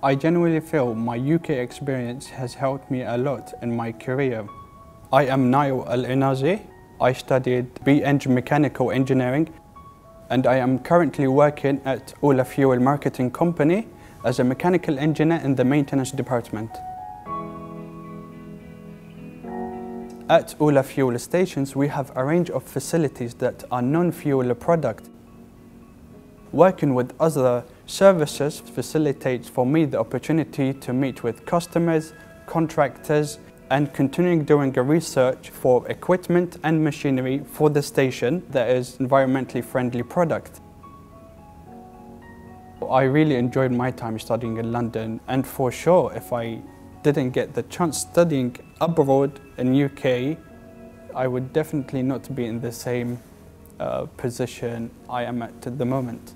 I genuinely feel my UK experience has helped me a lot in my career. I am Naiel Al Enazi. I studied B.Eng Mechanical Engineering and I am currently working at Oula Fuel Marketing Company as a mechanical engineer in the maintenance department. At Oula Fuel Stations, we have a range of facilities that are non-fuel product. Working with other services facilitates for me the opportunity to meet with customers, contractors, and continuing doing a research for equipment and machinery for the station that is environmentally friendly product. I really enjoyed my time studying in London, and for sure if I didn't get the chance studying abroad in UK, I would definitely not be in the same position I am at the moment.